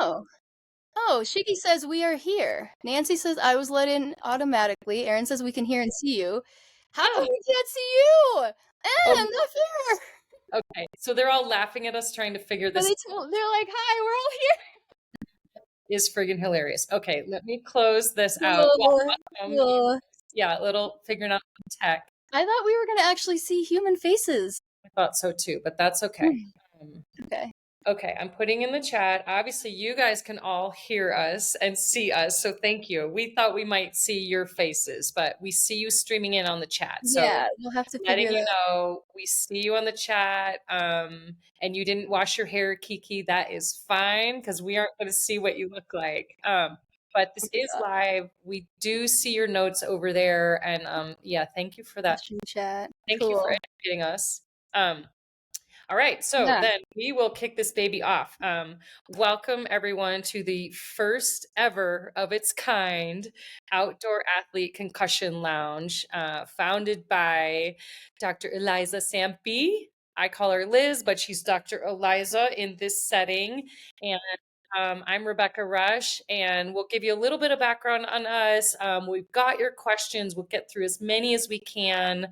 Oh. Oh, Shiggy says we are here. Nancy says I was let in automatically. Aaron says we can hear and see you. How come Ah, we can't see you? oh, Not fair. okay. So they're all laughing at us trying to figure But this they're like, hi, we're all here. is friggin' hilarious. Okay, let me close this out. Whoa, Welcome. whoa. Yeah, little figuring out tech. I thought we were going to actually see human faces. I thought so too, but that's okay. Okay. Okay, I'm putting in the chat. Obviously, you guys can all hear us and see us, so thank you. We thought we might see your faces, but we see you streaming in on the chat. So Yeah, we'll have to letting figure you that. know, we see you on the chat. And you didn't wash your hair, Kiki. That is fine because we aren't going to see what you look like. But this is live. We do see your notes over there, and yeah, thank you for that. Question chat. Thank you for Cool. educating us. All right, so Yeah. then we will kick this baby off. Welcome everyone to the first ever of its kind Outdoor Athlete Concussion Lounge, founded by Dr. Eliza Sampey. I call her Liz, but she's Dr. Eliza in this setting. And I'm Rebecca Rusch, and we'll give you a little bit of background on us. We've got your questions. We'll get through as many as we can.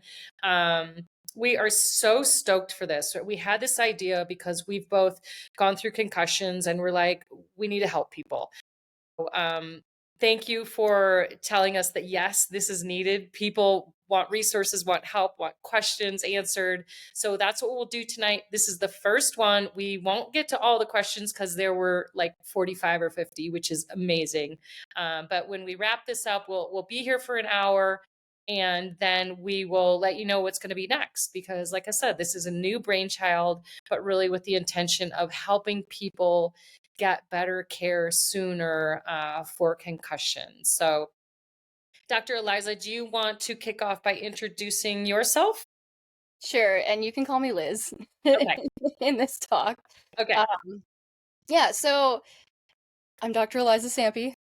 We are so stoked for this. We had this idea because we've both gone through concussions and we're like, we need to help people. Thank you for telling us that, yes, this is needed. People want resources, want help, want questions answered. So that's what we'll do tonight. This is the first one. We won't get to all the questions because there were like 45 or 50, which is amazing. But when we wrap this up, we'll be here for an hour. And then we will let you know what's going to be next. Because, like I said, this is a new brainchild, but really with the intention of helping people get better care sooner for concussions. So, Dr. Eliza, do you want to kick off by introducing yourself? Sure, and you can call me Liz Okay. in this talk. Okay. Yeah, so I'm Dr. Eliza Sampey.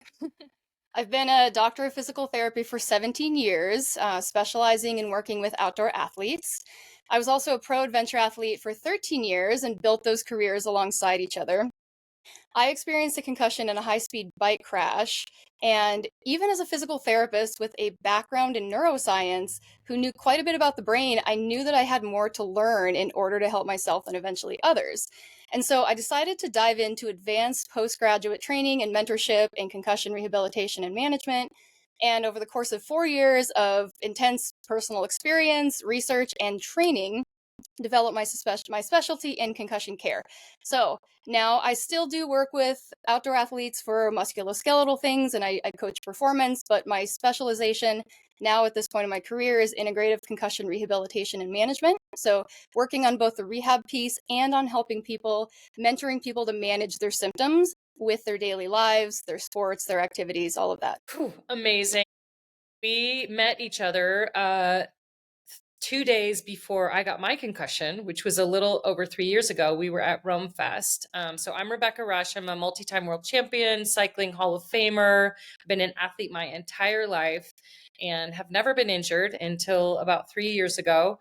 I've been a doctor of physical therapy for 17 years, specializing in working with outdoor athletes. I was also a pro adventure athlete for 13 years and built those careers alongside each other. I experienced a concussion in a high-speed bike crash, and even as a physical therapist with a background in neuroscience who knew quite a bit about the brain, I knew that I had more to learn in order to help myself and eventually others. And so I decided to dive into advanced postgraduate training and mentorship in concussion rehabilitation and management. And over the course of 4 years of intense personal experience, research, and training, develop my specialty in concussion care. So now I still do work with outdoor athletes for musculoskeletal things, and I coach performance, but my specialization now at this point in my career is integrative concussion rehabilitation and management. So working on both the rehab piece and on helping people, mentoring people to manage their symptoms with their daily lives, their sports, their activities, all of that. Whew, amazing. We met each other 2 days before I got my concussion, which was a little over 3 years ago. We were at Rome Fest. So I'm Rebecca Rusch. I'm a multi-time world champion, cycling Hall of Famer. I've been an athlete my entire life and have never been injured until about 3 years ago.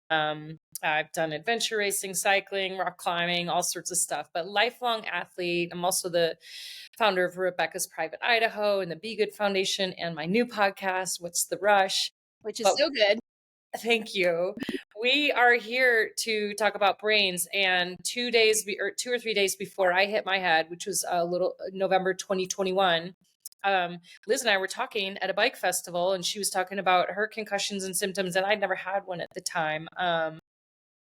I've done adventure racing, cycling, rock climbing, all sorts of stuff, but lifelong athlete. I'm also the founder of Rebecca's Private Idaho and the Be Good Foundation and my new podcast, What's the Rush? Which is But so good. thank you. We are here to talk about brains, and 2 days or 2 or 3 days before I hit my head, which was a little November 2021, Liz and I were talking at a bike festival, and she was talking about her concussions and symptoms, and I'd never had one at the time.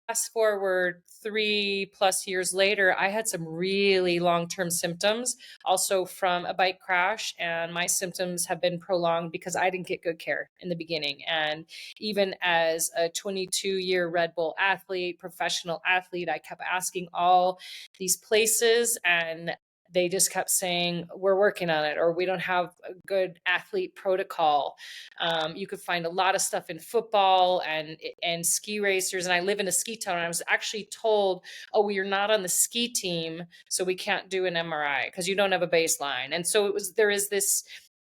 Fast forward 3+ years later, I had some really long-term symptoms, also from a bike crash, and my symptoms have been prolonged because I didn't get good care in the beginning. And even as a 22-year Red Bull athlete, professional athlete, I kept asking all these places, and they just kept saying, we're working on it, or we don't have a good athlete protocol. You could find a lot of stuff in football and ski racers. And I live in a ski town. And I was actually told, oh, well, you're not on the ski team, so we can't do an MRI because you don't have a baseline. And so there is this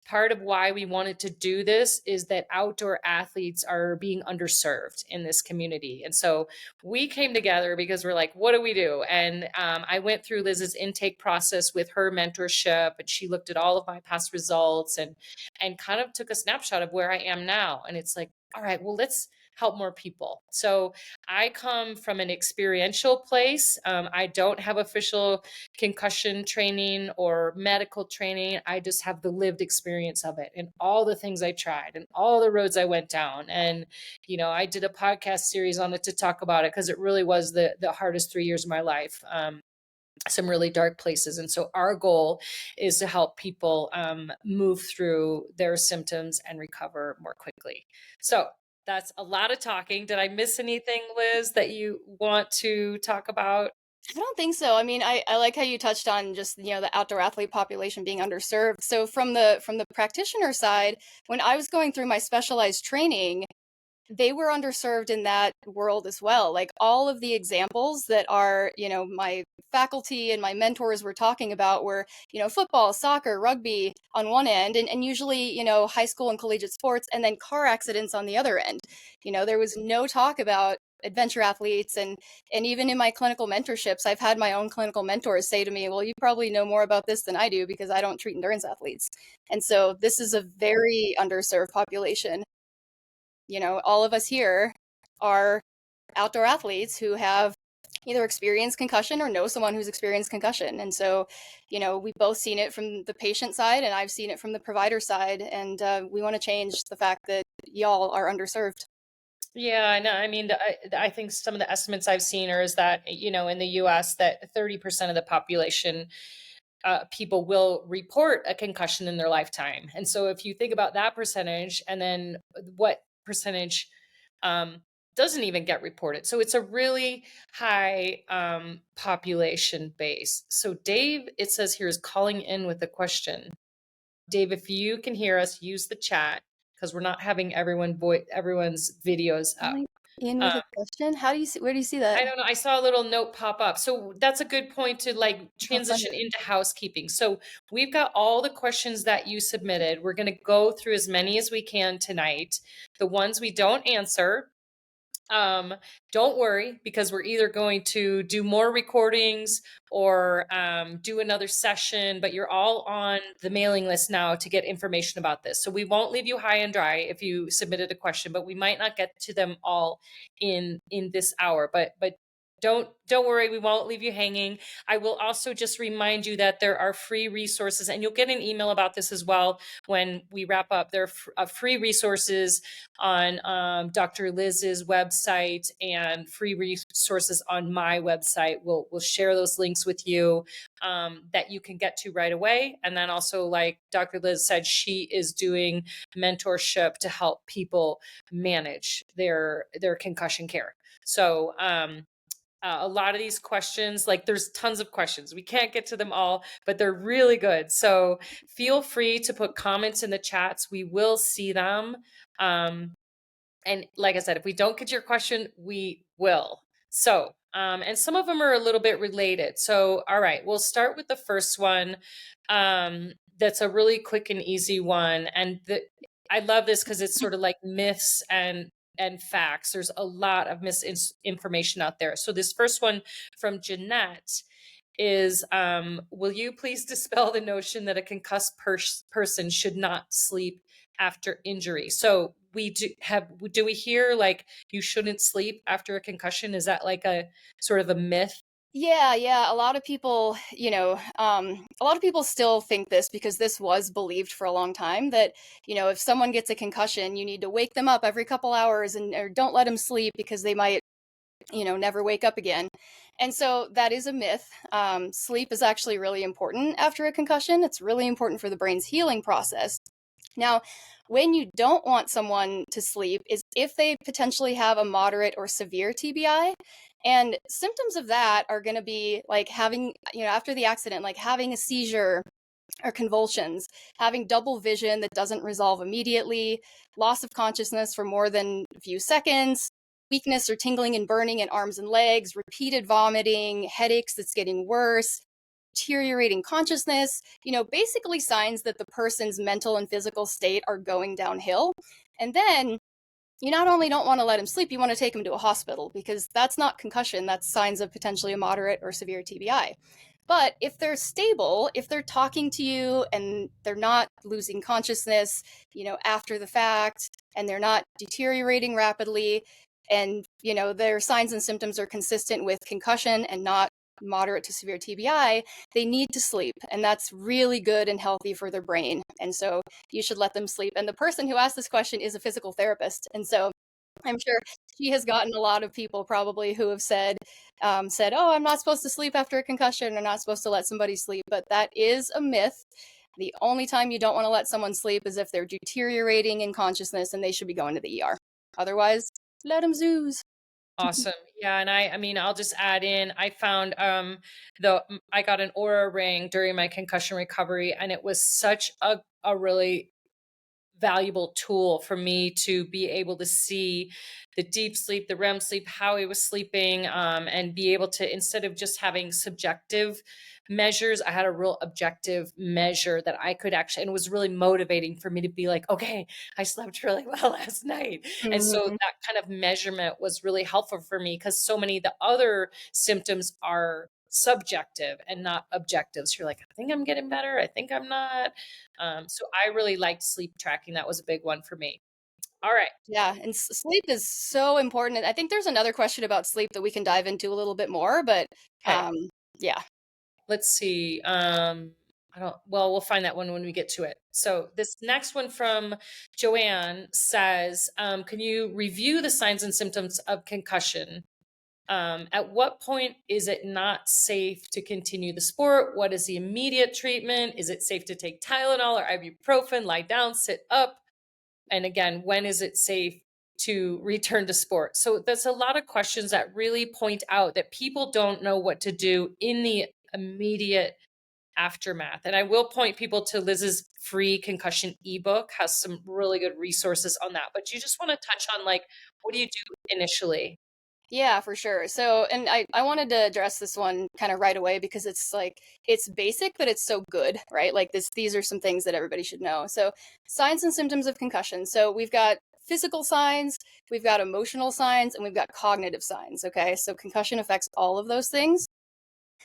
part of why we wanted to do this is that outdoor athletes are being underserved in this community. And so we came together because we're like, what do we do? And I went through Liz's intake process with her mentorship, and she looked at all of my past results and kind of took a snapshot of where I am now. And it's like, all right, well, let's help more people. So I come from an experiential place. I don't have official concussion training or medical training. I just have the lived experience of it and all the things I tried and all the roads I went down. And, I did a podcast series on it to talk about it because it really was the hardest 3 years of my life. Some really dark places. And so our goal is to help people move through their symptoms and recover more quickly. So that's a lot of talking. Did I miss anything, Liz, that you want to talk about? I don't think so. I mean, I like how you touched on just, the outdoor athlete population being underserved. So from the practitioner side, when I was going through my specialized training, they were underserved in that world as well. Like all of the examples that are, my faculty and my mentors were talking about were, football, soccer, rugby on one end, and usually, high school and collegiate sports, and then car accidents on the other end. There was no talk about adventure athletes, and even in my clinical mentorships, I've had my own clinical mentors say to me, well, you probably know more about this than I do because I don't treat endurance athletes. And so this is a very underserved population. All of us here are outdoor athletes who have either experienced concussion or know someone who's experienced concussion. And so, we've both seen it from the patient side, and I've seen it from the provider side. And we want to change the fact that y'all are underserved. Yeah, I know. I mean, I think some of the estimates I've seen is that, in the US, that 30% of the population people will report a concussion in their lifetime. And so if you think about that percentage and then what percentage doesn't even get reported. So it's a really high population base. So Dave, it says here, is calling in with a question. Dave, if you can hear us, use the chat because we're not having everyone's videos up. In with a question? How do you see? Where do you see that? I don't know. I saw a little note pop up. So that's a good point to transition into housekeeping. So we've got all the questions that you submitted. We're going to go through as many as we can tonight. The ones we don't answer, don't worry, because we're either going to do more recordings or do another session, but you're all on the mailing list now to get information about this. So we won't leave you high and dry if you submitted a question, but we might not get to them all in this hour. But don't worry, we won't leave you hanging. I will also just remind you that there are free resources, and you'll get an email about this as well when we wrap up. There are free resources on Dr. Liz's website and free resources on my website. We'll share those links with you that you can get to right away. And then also, like Dr. Liz said, she is doing mentorship to help people manage their concussion care. So a lot of these questions, there's tons of questions. We can't get to them all, but they're really good. So feel free to put comments in the chats. We will see them. And like I said, if we don't get your question, we will. So, and some of them are a little bit related. So, all right, we'll start with the first one. That's a really quick and easy one. And I love this because it's sort of like myths and facts. There's a lot of misinformation out there. So this first one from Jeanette is, will you please dispel the notion that a concussed person should not sleep after injury? So do we hear you shouldn't sleep after a concussion? Is that like a sort of a myth? Yeah. A lot of people, still think this because this was believed for a long time that, if someone gets a concussion, you need to wake them up every couple hours or don't let them sleep because they might, never wake up again. And so that is a myth. Sleep is actually really important after a concussion. It's really important for the brain's healing process. Now, when you don't want someone to sleep is if they potentially have a moderate or severe TBI. And symptoms of that are going to be like having, after the accident, like having a seizure or convulsions, having double vision that doesn't resolve immediately, loss of consciousness for more than a few seconds, weakness or tingling and burning in arms and legs, repeated vomiting, headaches that's getting worse, deteriorating consciousness, basically signs that the person's mental and physical state are going downhill. And then you not only don't want to let them sleep, you want to take them to a hospital, because that's not concussion, that's signs of potentially a moderate or severe TBI. But if they're stable, if they're talking to you and they're not losing consciousness, after the fact, and they're not deteriorating rapidly, and, their signs and symptoms are consistent with concussion and not moderate to severe TBI, they need to sleep. And that's really good and healthy for their brain. And so you should let them sleep. And the person who asked this question is a physical therapist. And so I'm sure she has gotten a lot of people probably who have said, oh, I'm not supposed to sleep after a concussion, or not supposed to let somebody sleep. But that is a myth. The only time you don't want to let someone sleep is if they're deteriorating in consciousness, and they should be going to the ER. Otherwise, let them zooze. Awesome. Yeah, and I mean, I'll just add in, I found I got an Aura ring during my concussion recovery, and it was such a really valuable tool for me to be able to see the deep sleep, the REM sleep, how he was sleeping, and be able to, instead of just having subjective measures, I had a real objective measure that I could actually, and it was really motivating for me to be like, okay, I slept really well last night. And so that kind of measurement was really helpful for me, because so many of the other symptoms are subjective and not objective. So you're like, I think I'm getting better, I think I'm not. So I really liked sleep tracking. That was a big one for me. All right. Yeah, and sleep is so important. I think there's another question about sleep that we can dive into a little bit more, but Okay. yeah. Let's see. Well, we'll find that one when we get to it. So this next one from Joanne says, can you review the signs and symptoms of concussion? At what point is it not safe to continue the sport? What is the immediate treatment? Is it safe to take Tylenol or ibuprofen, lie down, sit up? And again, when is it safe to return to sport? So there's a lot of questions that really point out that people don't know what to do in the immediate aftermath. And I will point people to Liz's free concussion ebook, has some really good resources on that. But you just want to touch on, like, what do you do initially? Yeah, for sure. So, and I wanted to address this one kind of right away, because it's like, it's basic, but it's so good, right? Like these are some things that everybody should know. So, signs and symptoms of concussion. So, we've got physical signs, we've got emotional signs, and we've got cognitive signs. Okay. So, concussion affects all of those things.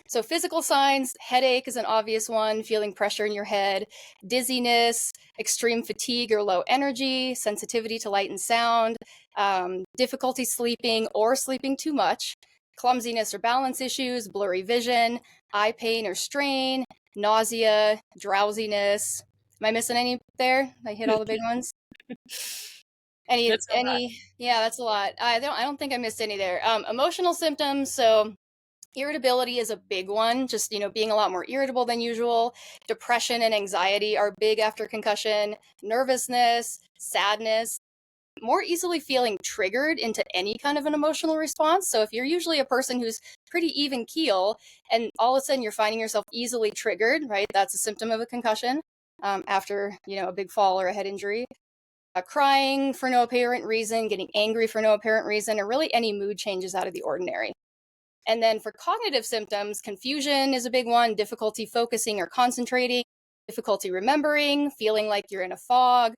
So, physical signs, headache is an obvious one, feeling pressure in your head, dizziness, extreme fatigue or low energy, sensitivity to light and sound, difficulty sleeping or sleeping too much, clumsiness or balance issues, blurry vision, eye pain or strain, nausea, drowsiness. Am I missing any there? I hit all the big ones. That's a lot. Yeah, that's a lot. I don't think I missed any there. Emotional symptoms. So, irritability is a big one, just, being a lot more irritable than usual. Depression and anxiety are big after concussion. Nervousness, sadness, more easily feeling triggered into any kind of an emotional response. So if you're usually a person who's pretty even keel, and all of a sudden you're finding yourself easily triggered, right? That's a symptom of a concussion after, a big fall or a head injury. Crying for no apparent reason, getting angry for no apparent reason, or really any mood changes out of the ordinary. And then for cognitive symptoms, confusion is a big one, difficulty focusing or concentrating, difficulty remembering, feeling like you're in a fog,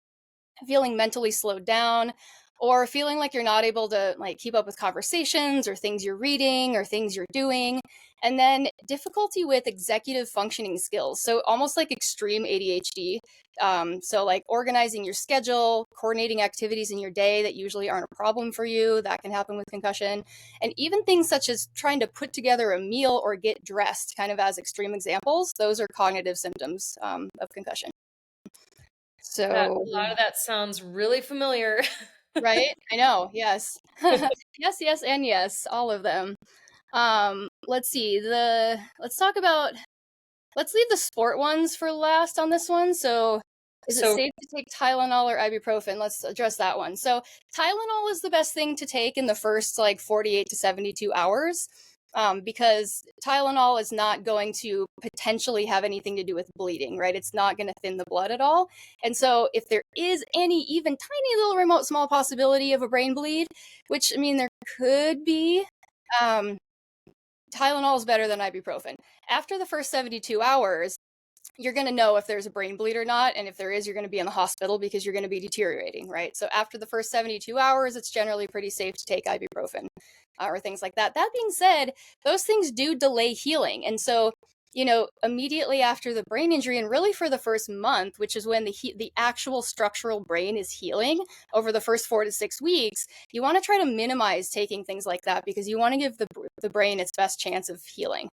feeling mentally slowed down, or feeling like you're not able to keep up with conversations or things you're reading or things you're doing. And then difficulty with executive functioning skills. So almost like extreme ADHD. So like organizing your schedule, coordinating activities in your day that usually aren't a problem for you, that can happen with concussion. And even things such as trying to put together a meal or get dressed, kind of as extreme examples, those are cognitive symptoms of concussion. That, So, a lot of that sounds really familiar. right? I know. Yes. Yes, yes, and yes, all of them. Let's see. Let's leave the sport ones for last on this one. So, is it So safe to take Tylenol or ibuprofen? Let's address that one. So, Tylenol is the best thing to take in the first 48 to 72 hours. Because Tylenol is not going to potentially have anything to do with bleeding, right? It's not going to thin the blood at all. And so, if there is any even tiny little remote small possibility of a brain bleed, which, I mean, there could be, um, Tylenol is better than ibuprofen. After the first 72 hours, you're going to know if there's a brain bleed or not. And if there is, you're going to be in the hospital because you're going to be deteriorating, right? So after the first 72 hours, it's generally pretty safe to take ibuprofen or things like that. That being said, those things do delay healing. And so, immediately after the brain injury, and really for the first month, which is when the actual structural brain is healing over the first 4 to 6 weeks, you want to try to minimize taking things like that because you want to give the brain its best chance of healing.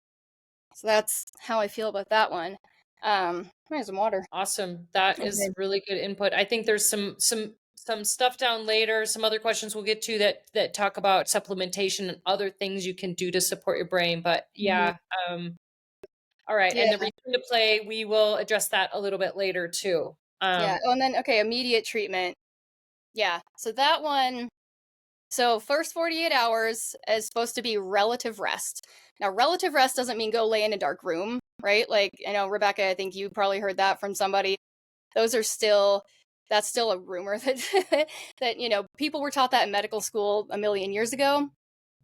So that's how I feel about that one. There's some water. Awesome. That is Okay. really good input. I think there's some stuff down later, some other questions we'll get to that talk about supplementation and other things you can do to support your brain. But yeah, all right. And the Yeah, return to play, we will address that a little bit later too. yeah. Oh, and then immediate treatment. Yeah. So that one. So first 48 hours is supposed to be relative rest. Now, relative rest doesn't mean go lay in a dark room, right? Like, Rebecca, I think you probably heard that from somebody. Those are still, that's still a rumor that, that, people were taught that in medical school a million years ago,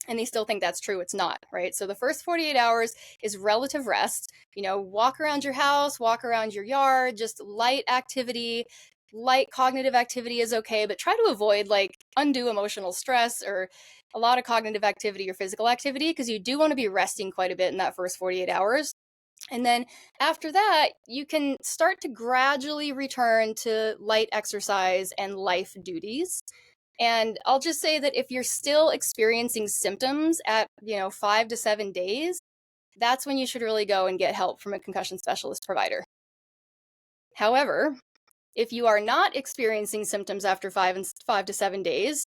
and they still think that's true. It's not, right? So the first 48 hours is relative rest. Walk around your house, walk around your yard, just light activity. Light cognitive activity is okay, but try to avoid like undue emotional stress or a lot of cognitive activity or physical activity because you do want to be resting quite a bit in that first 48 hours. And then after that, you can start to gradually return to light exercise and life duties. And I'll just say that if you're still experiencing symptoms at, 5 to 7 days, that's when you should really go and get help from a concussion specialist provider. However, if you are not experiencing symptoms after 5 to 7 days,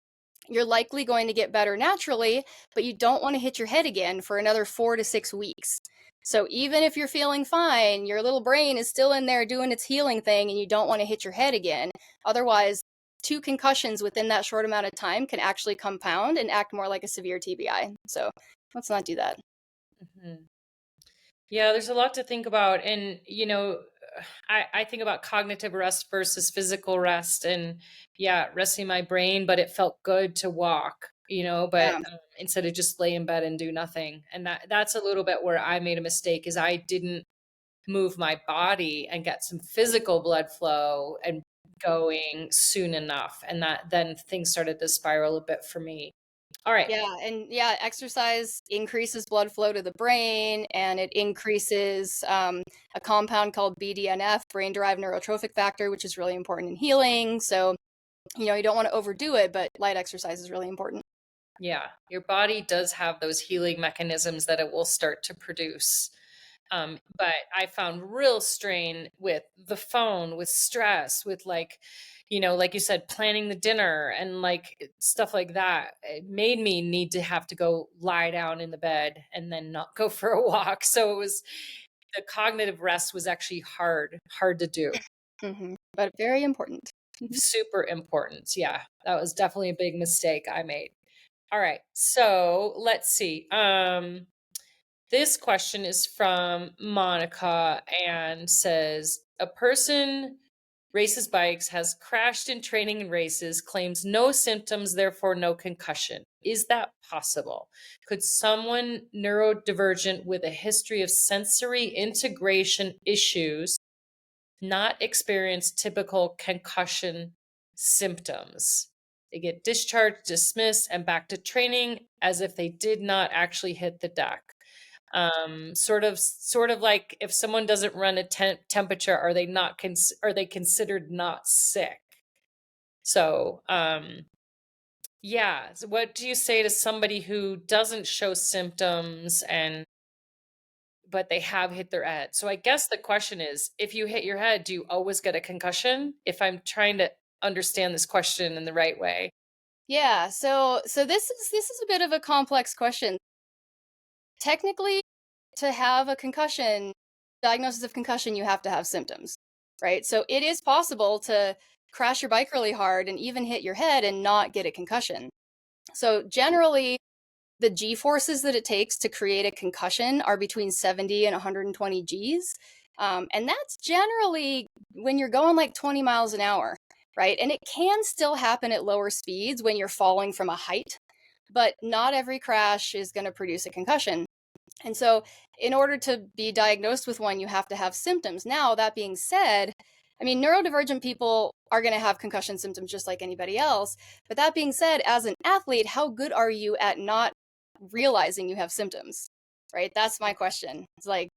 you're likely going to get better naturally, but you don't want to hit your head again for another 4 to 6 weeks. So even if you're feeling fine, your little brain is still in there doing its healing thing and you don't want to hit your head again. Otherwise, 2 concussions within that short amount of time can actually compound and act more like a severe TBI. So let's not do that. Mhm. Yeah, there's a lot to think about. And, I think about cognitive rest versus physical rest. And yeah, resting my brain, but it felt good to walk, but Yeah. instead of just lay in bed and do nothing. And that's a little bit where I made a mistake is I didn't move my body and get some physical blood flow and going soon enough. And that then things started to spiral a bit for me. All right. Yeah, and exercise increases blood flow to the brain, and it increases a compound called BDNF, brain-derived neurotrophic factor, which is really important in healing. So, you don't want to overdo it, but light exercise is really important. Yeah, your body does have those healing mechanisms that it will start to produce. But I found real strain with the phone, with stress, with like you said, planning the dinner and like stuff like that. It made me need to have to go lie down in the bed and then not go for a walk. So the cognitive rest was actually hard to do. But very important. Super important. Yeah, that was definitely a big mistake I made. All right. So let's see. This question is from Monica and says a person races bikes, has crashed in training and races, claims no symptoms, therefore no concussion. Is that possible? Could someone neurodivergent with a history of sensory integration issues not experience typical concussion symptoms? They get discharged, dismissed, and back to training as if they did not actually hit the deck. Sort of like if someone doesn't run a temperature, are they considered not sick? So, yeah. So what do you say to somebody who doesn't show symptoms but they have hit their head? So I guess the question is, if you hit your head, do you always get a concussion? If I'm trying to understand this question in the right way. Yeah, so this is a bit of a complex question. Technically, to have a concussion, diagnosis of concussion, you have to have symptoms, right? So it is possible to crash your bike really hard and even hit your head and not get a concussion. So generally, the G forces that it takes to create a concussion are between 70 and 120 Gs. And that's generally when you're going like 20 miles an hour, right? And it can still happen at lower speeds when you're falling from a height, but not every crash is going to produce a concussion. And so in order to be diagnosed with one, you have to have symptoms. Now, that being said, I mean, neurodivergent people are going to have concussion symptoms just like anybody else. But that being said, as an athlete, how good are you at not realizing you have symptoms? Right? That's my question. It's like,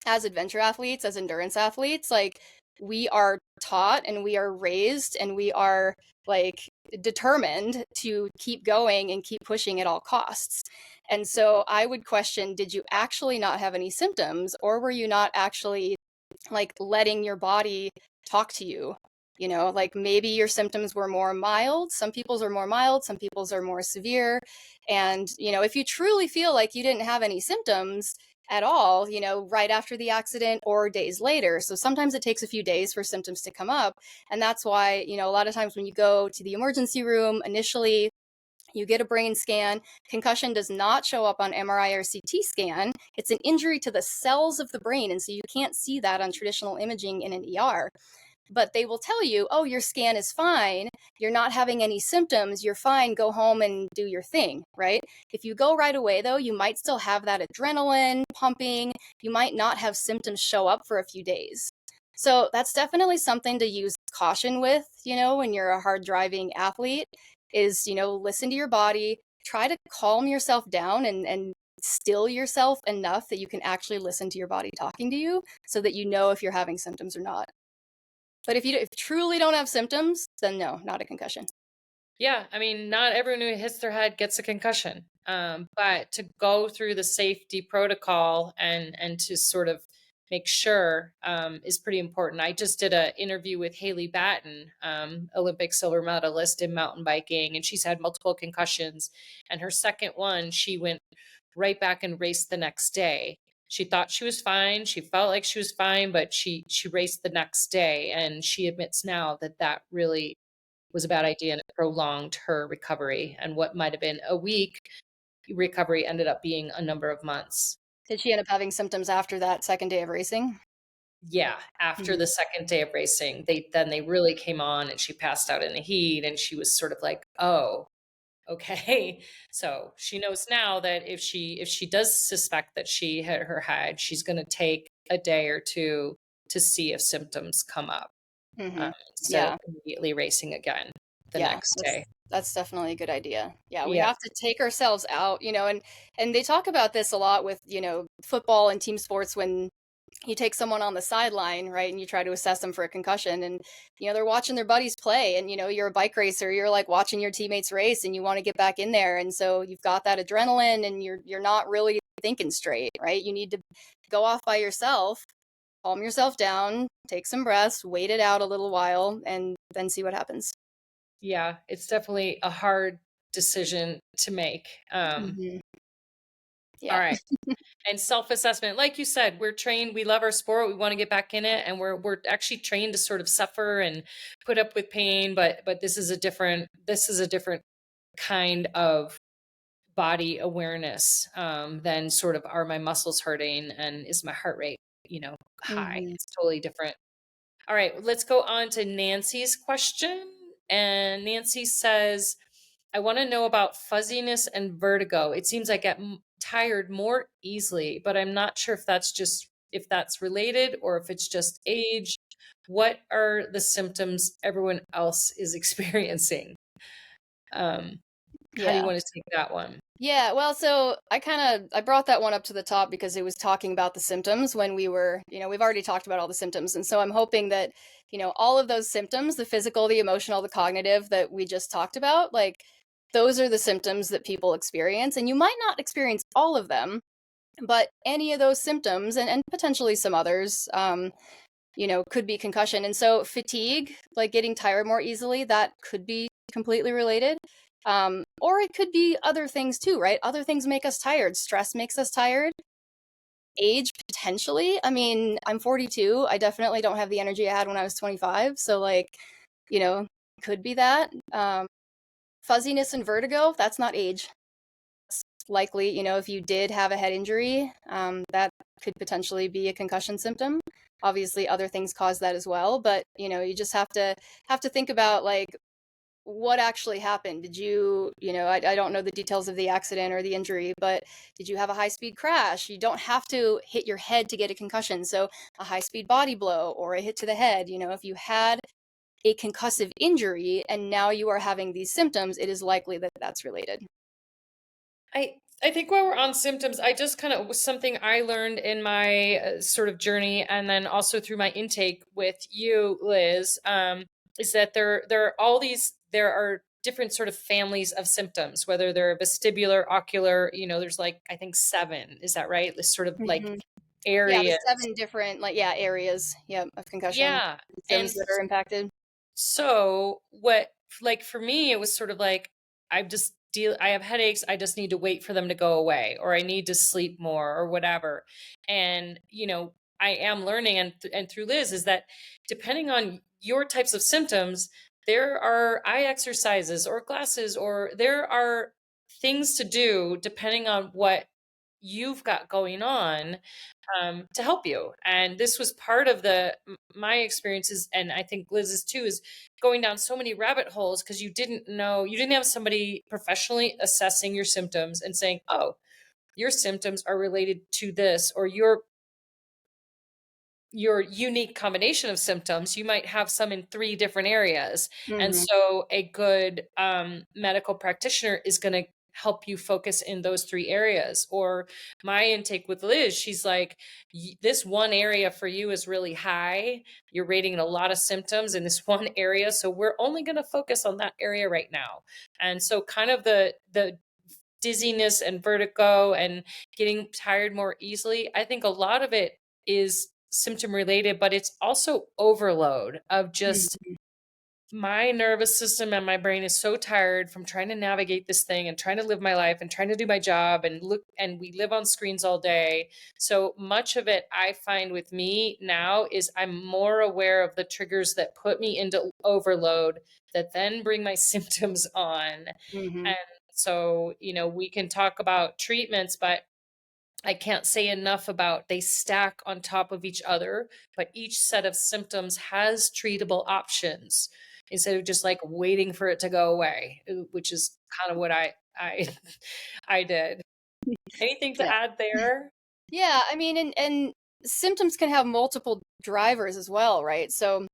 as adventure athletes, as endurance athletes, like we are taught and we are raised and we are like determined to keep going and keep pushing at all costs. And so I would question, did you actually not have any symptoms, or were you not actually like letting your body talk to you? You know, like maybe your symptoms were more mild. Some people's are more mild, some people's are more severe. And, you know, if you truly feel like you didn't have any symptoms at all, you know, right after the accident or days later. So sometimes it takes a few days for symptoms to come up. And that's why, you know, a lot of times when you go to the emergency room initially, you get a brain scan. Concussion does not show up on MRI or CT scan. It's an injury to the cells of the brain. And so you can't see that on traditional imaging in an ER. But they will tell you, oh, your scan is fine. You're not having any symptoms. You're fine. Go home and do your thing, right? If you go right away, though, you might still have that adrenaline pumping. You might not have symptoms show up for a few days. So that's definitely something to use caution with, you know, when you're a hard driving athlete, is, you know, listen to your body, try to calm yourself down and still yourself enough that you can actually listen to your body talking to you so that you know if you're having symptoms or not. But if you truly don't have symptoms, then no, not a concussion. Yeah, I mean, not everyone who hits their head gets a concussion, but to go through the safety protocol and to sort of make sure is pretty important. I just did an interview with Haley Batten, Olympic silver medalist in mountain biking, and she's had multiple concussions. And her second one, she went right back and raced the next day. She thought she was fine. She felt like she was fine, but she raced the next day, and she admits now that that really was a bad idea and it prolonged her recovery. And what might have been a week recovery ended up being a number of months. Did she end up having symptoms after that second day of racing? Yeah, after Mhm. the second day of racing, they really came on and she passed out in the heat and she was sort of like, "Oh, okay." So, she knows now that if she does suspect that she hit her head, she's going to take a day or two to see if symptoms come up, Mhm. instead of Yeah. immediately racing again the Yeah. next That's day. that's definitely a good idea. Yeah, we Yeah. have to take ourselves out, you know, and they talk about this a lot with, you know, football and team sports when you take someone on the sideline, right, and you try to assess them for a concussion, and you know they're watching their buddies play, and you know you're a bike racer, you're like watching your teammates race, and you want to get back in there, and so you've got that adrenaline, and you're not really thinking straight, right? You need to go off by yourself, calm yourself down, take some breaths, wait it out a little while, and then see what happens. Yeah, it's definitely a hard decision to make. Hmm. All Yeah. right. And self-assessment, like you said, we're trained, we love our sport, we want to get back in it, and we're actually trained to sort of suffer and put up with pain, but this is a different kind of body awareness, than sort of, are my muscles hurting and is my heart rate, high? Hmm. It's totally different. All right, let's go on to Nancy's question. And Nancy says, I want to know about fuzziness and vertigo. It seems I get tired more easily, but I'm not sure if that's related or if it's just age. What are the symptoms everyone else is experiencing? Um, how do you Yeah. want to take that one? Yeah, well, so I brought that one up to the top because it was talking about the symptoms when we were, you know, we've already talked about all the symptoms. And so I'm hoping that, you know, all of those symptoms, the physical, the emotional, the cognitive that we just talked about, like those are the symptoms that people experience. And you might not experience all of them, but any of those symptoms and potentially some others, you know, could be concussion. And so fatigue, like getting tired more easily, that could be completely related. Or it could be other things too, right? Other things make us tired. Stress makes us tired. Age, potentially. I mean, I'm 42. I definitely don't have the energy I had when I was 25. So, like, you know, could be that. Fuzziness and vertigo, that's not age. Likely, you know, if you did have a head injury, that could potentially be a concussion symptom. Obviously, other things cause that as well, but you know, you just have to think about like what actually happened? Did you, I don't know the details of the accident or the injury, but did you have a high-speed crash? You don't have to hit your head to get a concussion. So a high-speed body blow or a hit to the head, if you had a concussive injury and now you are having these symptoms, it is likely that that's related. I think while we're on symptoms, I just kind of was something I learned in my sort of journey, and then also through my intake with you, Liz, is that there are different sort of families of symptoms, whether they're vestibular, ocular. There's like I think seven. Is that right? This sort of like Hmm. Yeah, the areas. 7 different, areas, of concussion Yeah, and symptoms that are impacted. so what, like for me, it was sort of like I have headaches, I just need to wait for them to go away, or I need to sleep more or whatever. And I am learning, and through Liz, is that depending on your types of symptoms, there are eye exercises or glasses, or there are things to do depending on what you've got going on, to help you. And this was part of my experiences, and I think Liz's too, is going down so many rabbit holes because you didn't have somebody professionally assessing your symptoms and saying, oh, your symptoms are related to this, or your unique combination of symptoms. You might have some in three different areas. And Hmm. so a good medical practitioner is going to help you focus in those three areas. Or my intake with Liz, she's like, this one area for you is really high. You're rating a lot of symptoms in this one area. So we're only going to focus on that area right now. And so kind of the dizziness and vertigo and getting tired more easily, I think a lot of it is symptom related, but it's also overload of just Hmm. my nervous system, and my brain is so tired from trying to navigate this thing and trying to live my life and trying to do my job, and we live on screens all day. So much of it, I find with me now, is I'm more aware of the triggers that put me into overload that then bring my symptoms on. Hmm. And so, we can talk about treatments, but I can't say enough about they stack on top of each other, but each set of symptoms has treatable options instead of just like waiting for it to go away, which is kind of what I I did. Anything to Yeah. add there? Yeah, I mean, and symptoms can have multiple drivers as well, right? So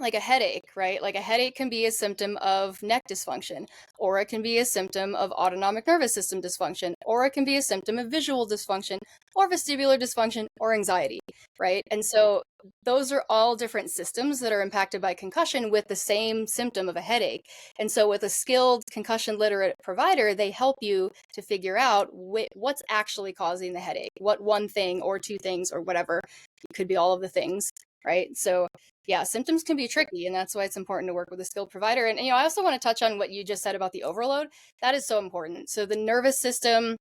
like a headache, right? Like a headache can be a symptom of neck dysfunction, or it can be a symptom of autonomic nervous system dysfunction, or it can be a symptom of visual dysfunction, or vestibular dysfunction, or anxiety, right? And so those are all different systems that are impacted by concussion with the same symptom of a headache. And so with a skilled concussion literate provider, they help you to figure out what's actually causing the headache, what one thing or two things or whatever, it could be all of the things, right? So yeah, symptoms can be tricky, and that's why it's important to work with a skilled provider. And I also want to touch on what you just said about the overload. That is so important. So the nervous system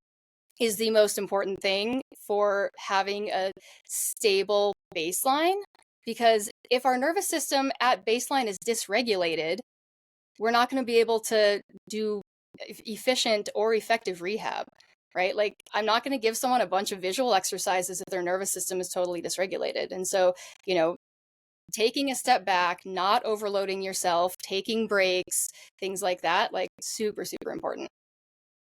is the most important thing for having a stable baseline, because if our nervous system at baseline is dysregulated, we're not going to be able to do efficient or effective rehab, right? Like, I'm not going to give someone a bunch of visual exercises if their nervous system is totally dysregulated. And so, you know, taking a step back, not overloading yourself, taking breaks, things like that, like super, super important.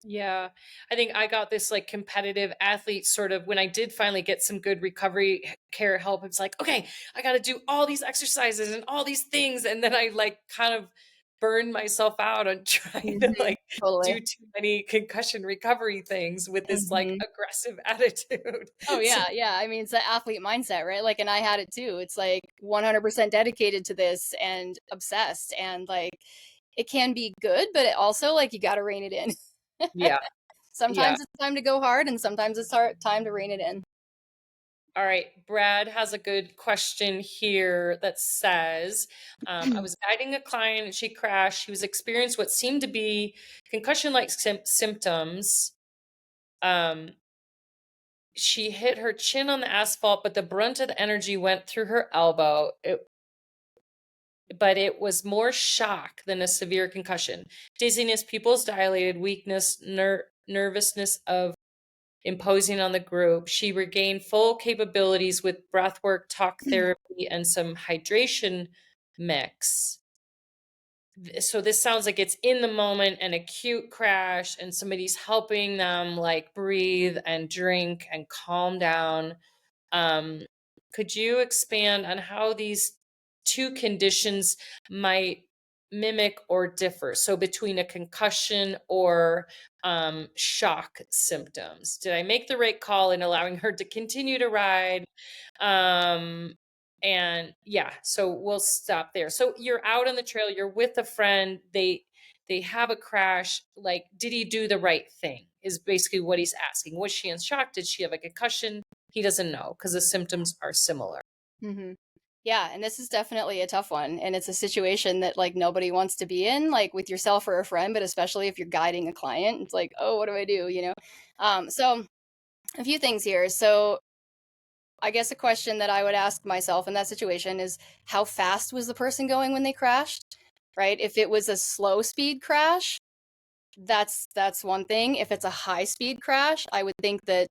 Yeah, I think I got this like competitive athlete sort of when I did finally get some good recovery care help. It's like, okay, I got to do all these exercises and all these things. And then I like kind of burned myself out on trying to Hmm. like Totally. do too many concussion recovery things with this like Hmm. aggressive attitude. Oh So, yeah, yeah. I mean, it's the athlete mindset, right? Like, and I had it too. It's like 100% dedicated to this and obsessed, and like it can be good, but it also like you got to rein it in. yeah. Yeah. Sometimes it's time to go hard, and sometimes it's time to rein it in. All right, Brad has a good question here that says, I was guiding a client and she crashed. She was experienced what seemed to be concussion-like symptoms. Um, she hit her chin on the asphalt, but the brunt of the energy went through her elbow. But it was more shock than a severe concussion. Dizziness, pupils dilated, weakness, nervousness of imposing on the group. She regained full capabilities with breathwork, talk therapy, and some hydration mix. So this sounds like it's in the moment, an acute crash, and somebody's helping them like breathe and drink and calm down. Um, could you expand on how these two conditions might mimic or differ? So between a concussion or shock symptoms. Did I make the right call in allowing her to continue to ride? Um, and yeah, so we'll stop there. So you're out on the trail, you're with a friend, they have a crash. Like, did he do the right thing? Is basically what he's asking. Was she in shock? Did she have a concussion? He doesn't know because the symptoms are similar. Mm-hmm. Yeah, and this is definitely a tough one, and it's a situation that like nobody wants to be in, like with yourself or a friend, but especially if you're guiding a client, it's like, oh, what do I do? So a few things here. So I guess a question that I would ask myself in that situation is how fast was the person going when they crashed? Right? If it was a slow speed crash, that's one thing. If it's a high speed crash, I would think that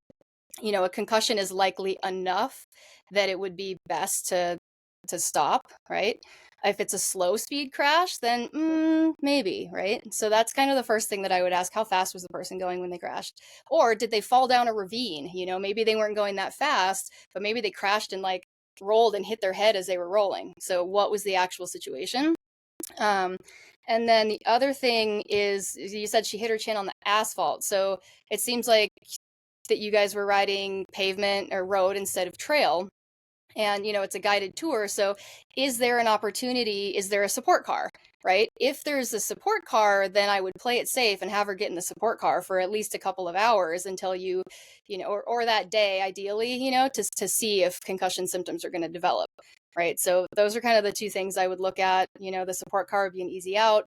a concussion is likely enough that it would be best to stop, right? If it's a slow speed crash, then maybe, right? So that's kind of the first thing that I would ask: how fast was the person going when they crashed? Or did they fall down a ravine? Maybe they weren't going that fast, but maybe they crashed and like rolled and hit their head as they were rolling. So what was the actual situation? Um, and then the other thing is, you said she hit her chin on the asphalt. So it seems like that you guys were riding pavement or road instead of trail. And, it's a guided tour. So is there an opportunity? Is there a support car, right? If there's a support car, then I would play it safe and have her get in the support car for at least a couple of hours until or that day, ideally, to see if concussion symptoms are going to develop, right? So those are kind of the two things I would look at. The support car would be an easy out.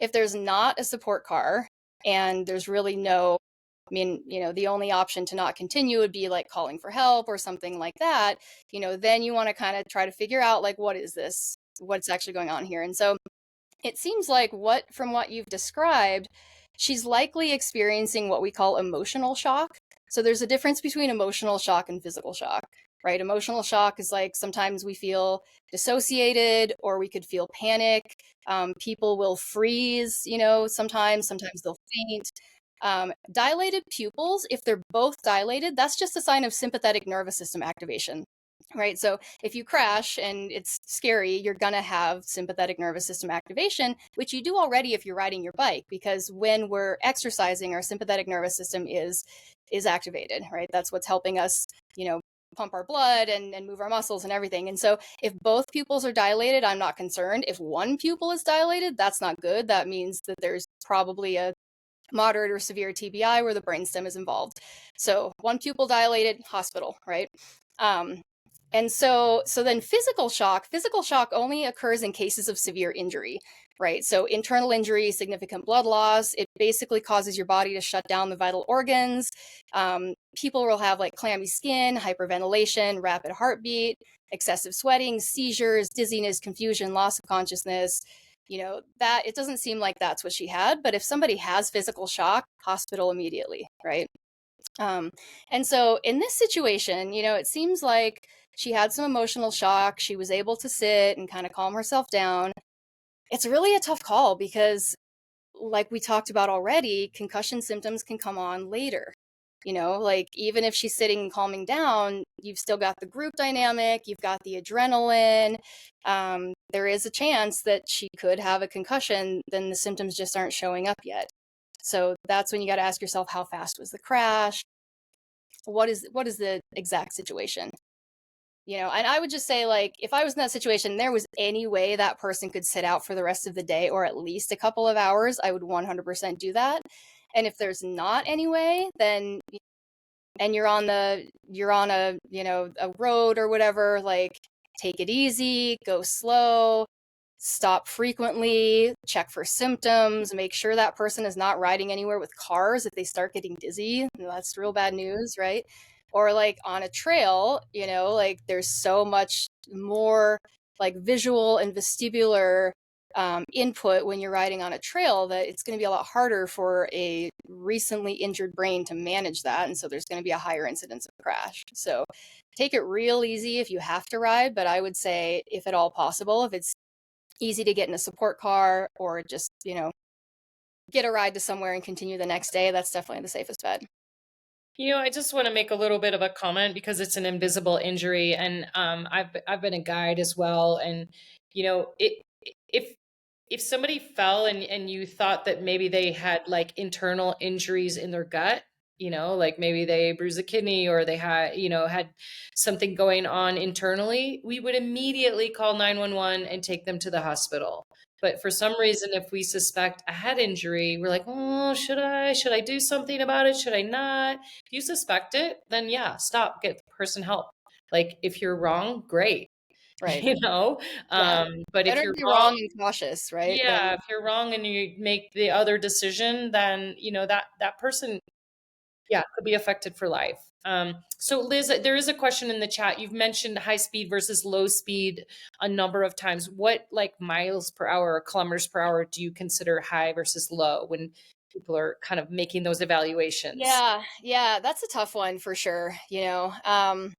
If there's not a support car and there's really the only option to not continue would be like calling for help or something like that, then you want to kind of try to figure out like, what is this? What's actually going on here? And so it seems like from what you've described, she's likely experiencing what we call emotional shock. So there's a difference between emotional shock and physical shock, right? Emotional shock is like sometimes we feel dissociated or we could feel panic. People will freeze, sometimes they'll faint. Dilated pupils, if they're both dilated, that's just a sign of sympathetic nervous system activation, right? So if you crash and it's scary, you're going to have sympathetic nervous system activation, which you do already if you're riding your bike, because when we're exercising, our sympathetic nervous system is activated, right? That's what's helping us, pump our blood and move our muscles and everything. And so if both pupils are dilated, I'm not concerned. If one pupil is dilated, that's not good. That means that there's probably a moderate or severe TBI where the brainstem is involved. So one pupil dilated, hospital, right? And so then physical shock only occurs in cases of severe injury, right? So internal injury, significant blood loss, it basically causes your body to shut down the vital organs. People will have like clammy skin, hyperventilation, rapid heartbeat, excessive sweating, seizures, dizziness, confusion, loss of consciousness. That it doesn't seem like that's what she had, but if somebody has physical shock, hospital immediately, right? And so in this situation, it seems like she had some emotional shock. She was able to sit and kind of calm herself down. It's really a tough call because, like we talked about already, concussion symptoms can come on later. Like even if she's sitting and calming down, you've still got the group dynamic, you've got the adrenaline. There is a chance that she could have a concussion, then the symptoms just aren't showing up yet. So that's when you got to ask yourself, how fast was the crash? What is the exact situation? And I would just say, like, if I was in that situation, there was any way that person could sit out for the rest of the day or at least a couple of hours, I would 100% do that. And if there's not any way, then and you're on a a road or whatever, like, take it easy, go slow, stop frequently, check for symptoms, make sure that person is not riding anywhere with cars. If they start getting dizzy, that's real bad news, right? Or like on a trail, like there's so much more like visual and vestibular input when you're riding on a trail that it's going to be a lot harder for a recently injured brain to manage that. And so there's going to be a higher incidence of crash. So take it real easy if you have to ride, but I would say, if at all possible, if it's easy to get in a support car or just, get a ride to somewhere and continue the next day, that's definitely the safest bet. I just want to make a little bit of a comment because it's an invisible injury, and I've been a guide as well, and it if if somebody fell and you thought that maybe they had like internal injuries in their gut, like maybe they bruised a kidney or they had something going on internally, we would immediately call 911 and take them to the hospital. But for some reason, if we suspect a head injury, we're like, oh, should I do something about it? Should I not? If you suspect it, then yeah, stop, get the person help. Like if you're wrong, great. Right. you know Yeah. but if Better to you're be wrong, wrong and cautious, right? yeah, if you're wrong and you make the other decision, then that person, yeah, could be affected for life. So Liz, there is a question in the chat. You've mentioned high speed versus low speed a number of times. What, like, miles per hour or kilometers per hour do you consider high versus low when people are kind of making those evaluations? Yeah, that's a tough one for sure. I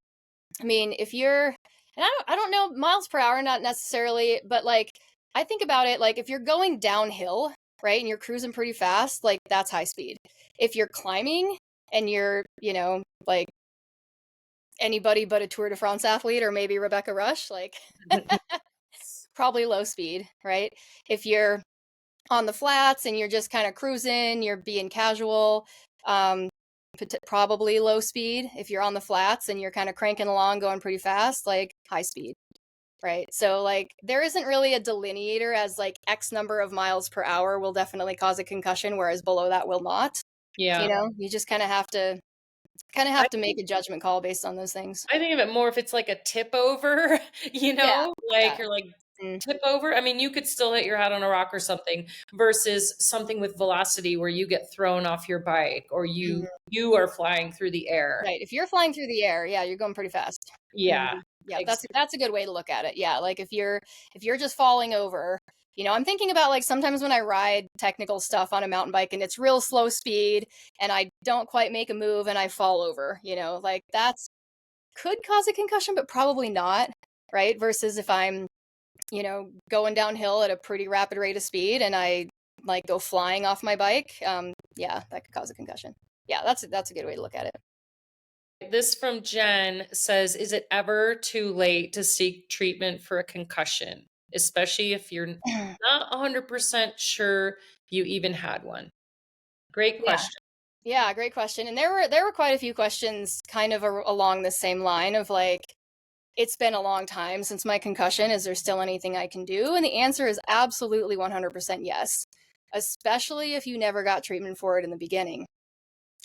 mean, if you're, and I don't know miles per hour, not necessarily, but like, I think about it like if you're going downhill, right, and you're cruising pretty fast, like that's high speed. If you're climbing and you're, like anybody but a Tour de France athlete or maybe Rebecca Rusch, like probably low speed, right? If you're on the flats and you're just kind of cruising, you're being casual, um, probably low speed. If you're on the flats and you're kind of cranking along, going pretty fast, like high speed, right? So like there isn't really a delineator as like X number of miles per hour will definitely cause a concussion, whereas below that will not. Yeah. You just kind of have to I make a judgment call based on those things. I think of it more if it's like a tip over, Yeah, like yeah. you're like Mm, tip over. I mean, you could still hit your head on a rock or something versus something with velocity where you get thrown off your bike or you mhm. you are flying through the air. Right. If you're flying through the air, yeah, you're going pretty fast. Yeah. Yeah, Ex- that's a good way to look at it. Yeah, like if you're just falling over, I'm thinking about like sometimes when I ride technical stuff on a mountain bike and it's real slow speed and I don't quite make a move and I fall over, like that's could cause a concussion, but probably not, right? Versus if I'm, going downhill at a pretty rapid rate of speed and I like go flying off my bike, yeah, that could cause a concussion. Yeah, that's a good way to look at it. This from Jen says, is it ever too late to seek treatment for a concussion, especially if you're not 100% sure you even had one? Great Yeah. question. Yeah, great question. And there were quite a few questions kind of along the same line of like, it's been a long time since my concussion. Is there still anything I can do? And the answer is absolutely 100% yes, especially if you never got treatment for it in the beginning.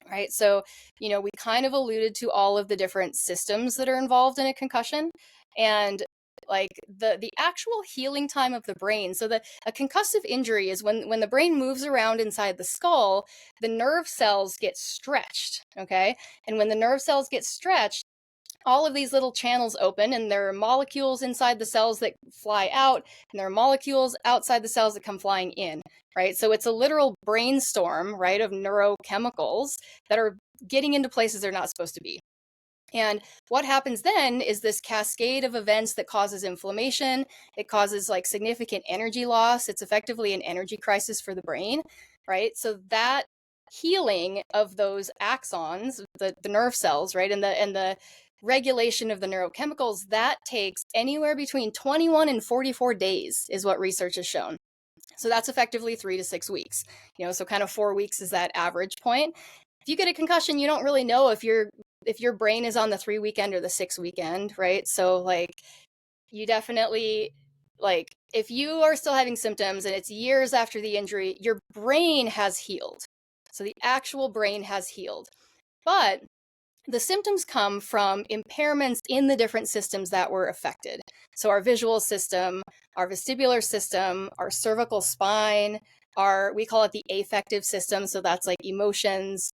Right. So, we kind of alluded to all of the different systems that are involved in a concussion and like the actual healing time of the brain. So that a concussive injury is when the brain moves around inside the skull, the nerve cells get stretched. Okay. And when the nerve cells get stretched, all of these little channels open and there are molecules inside the cells that fly out and there are molecules outside the cells that come flying in, right? So it's a literal brainstorm, right, of neurochemicals that are getting into places they're not supposed to be. And what happens then is this cascade of events that causes inflammation. It causes like significant energy loss. It's effectively an energy crisis for the brain, right? So that healing of those axons, the nerve cells, right, and the regulation of the neurochemicals, that takes anywhere between 21 and 44 days is what research has shown. So that's effectively 3 to 6 weeks. So kind of 4 weeks is that average point. If you get a concussion, you don't really know if your brain is on the 3 weekend or the 6 weekend, right? So like you definitely like if you are still having symptoms and it's years after the injury, your brain has healed. So the actual brain has healed. But the symptoms come from impairments in the different systems that were affected. So our visual system, our vestibular system, our cervical spine, we call it the affective system. So that's like emotions,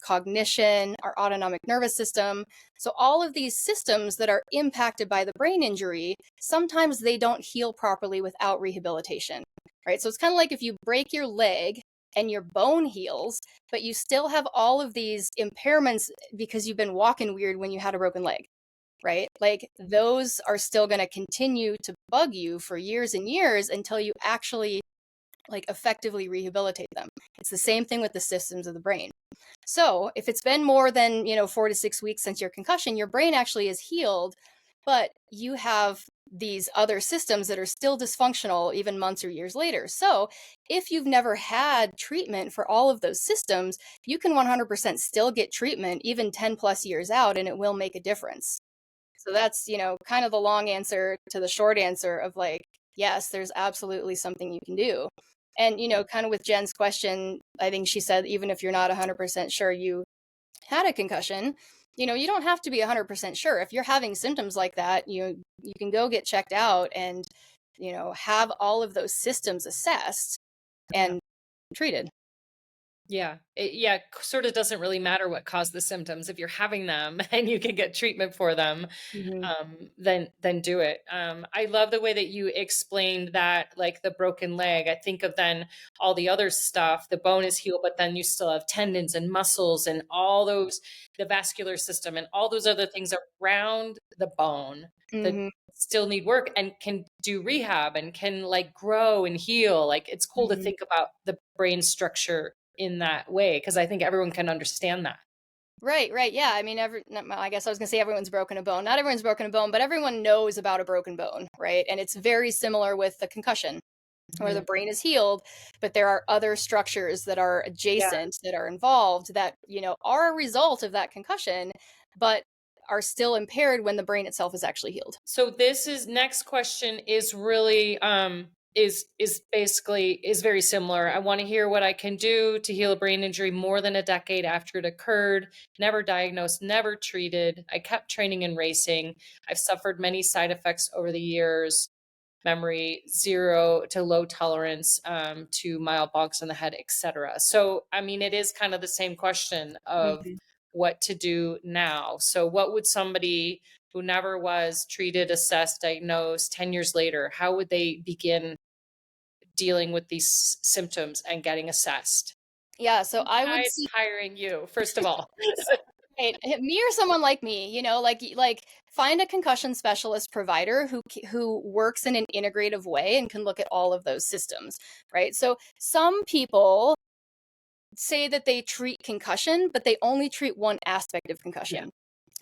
cognition, our autonomic nervous system. So all of these systems that are impacted by the brain injury, sometimes they don't heal properly without rehabilitation, right? So it's kind of like if you break your leg and your bone heals, but you still have all of these impairments because you've been walking weird when you had a broken leg. right? Like those are still going to continue to bug you for years and years until you actually like effectively rehabilitate them. It's the same thing with the systems of the brain. So if it's been more than, 4 to 6 weeks since your concussion, your brain actually is healed, but you have these other systems that are still dysfunctional even months or years later. So if you've never had treatment for all of those systems, you can 100% still get treatment even 10 plus years out, and it will make a difference. So that's, kind of the long answer to the short answer of like, yes, there's absolutely something you can do. And, kind of with Jen's question, I think she said, even if you're not 100% sure you had a concussion, you don't have to be 100% sure. If you're having symptoms like that, you can go get checked out and, have all of those systems assessed Yeah. and treated. Yeah. Yeah. Sort of doesn't really matter what caused the symptoms. If you're having them and you can get treatment for them, Mm-hmm. then do it. I love the way that you explained that, like the broken leg. I think of then all the other stuff. The bone is healed, but then you still have tendons and muscles and all those, the vascular system and all those other things around the bone that Mm-hmm. still need work and can do rehab and can like grow and heal. Like it's cool to Mm-hmm. think about the brain structure in that way, because I think everyone can understand that. Right, right. Yeah. I mean, I guess I was going to say everyone's broken a bone. Not everyone's broken a bone, but everyone knows about a broken bone, right? And it's very similar with the concussion, where the Mhm. brain is healed, but there are other structures that are Yeah. adjacent that are involved that, are a result of that concussion, but are still impaired when the brain itself is actually healed. So this is next question is really is basically is very similar. I want to hear what I can do to heal a brain injury more than a decade after it occurred. Never diagnosed, never treated. I kept training and racing. I've suffered many side effects over the years. Memory, zero to low tolerance to mild bonks in the head, etc. So, I mean, it is kind of the same question of Mhm. what to do now. So, what would somebody who never was treated, assessed, diagnosed 10 years later, how would they begin dealing with these symptoms and getting assessed? Yeah, so I would Besides see. hiring you, first of all. Right. Me or someone like me, like find a concussion specialist provider who works in an integrative way and can look at all of those systems, right? So some people say that they treat concussion, but they only treat one aspect of Yeah, concussion.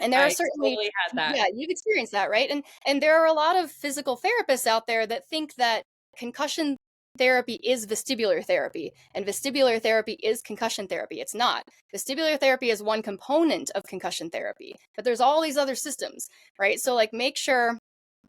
And there are I certainly, totally had that. yeah, you've experienced that, right? And there are a lot of physical therapists out there that think that concussion therapy is vestibular therapy, and vestibular therapy is concussion therapy. It's not. Vestibular therapy is one component of concussion therapy, but there's all these other systems, right? So like make sure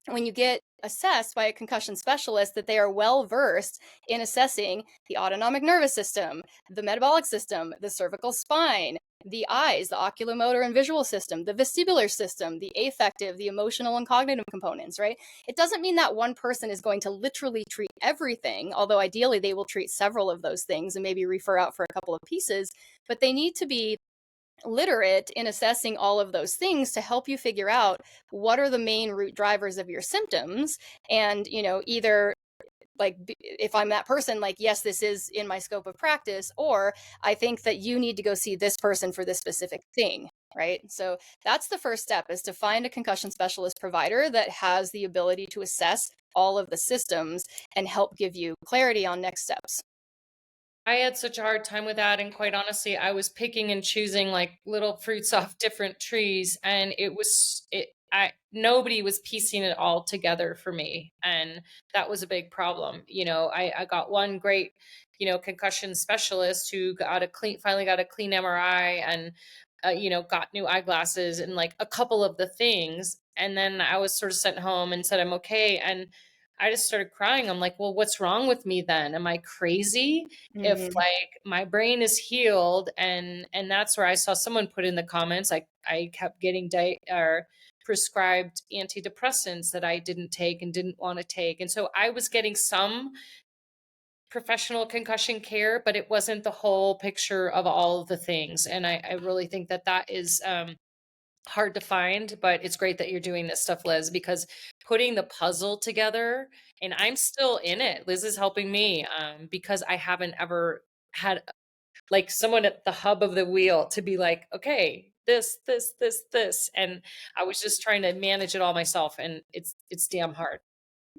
when you get assessed by a concussion specialist that they are well versed in assessing the autonomic nervous system, the metabolic system, the cervical spine, the eyes, the oculomotor and visual system, the vestibular system, the affective, the emotional and cognitive components, right? It doesn't mean that one person is going to literally treat everything, although ideally they will treat several of those things and maybe refer out for a couple of pieces, but they need to be literate in assessing all of those things to help you figure out what are the main root drivers of your symptoms. And either like if I'm that person, like yes, this is in my scope of practice, or I think that you need to go see this person for this specific thing, right? So that's the first step, is to find a concussion specialist provider that has the ability to assess all of the systems and help give you clarity on next steps. I had such a hard time with that, and quite honestly, I was picking and choosing like little fruits off different trees, and it was it I nobody was piecing it all together for me, and that was a big problem. I got one great, concussion specialist who finally got a clean MRI and got new eyeglasses and like a couple of the things, and then I was sort of sent home and said I'm okay, and I just started crying. I'm like, well, what's wrong with me then? Am I crazy? If Mm-hmm. like my brain is healed, and that's where I saw someone put in the comments, I kept getting or prescribed antidepressants that I didn't take and didn't want to take. And so I was getting some professional concussion care, but it wasn't the whole picture of all of the things. And I really think that that is hard to find, but it's great that you're doing this stuff, Liz, because putting the puzzle together, and I'm still in it. Liz is helping me because I haven't ever had like someone at the hub of the wheel to be like, okay, this, and I was just trying to manage it all myself, and it's damn hard.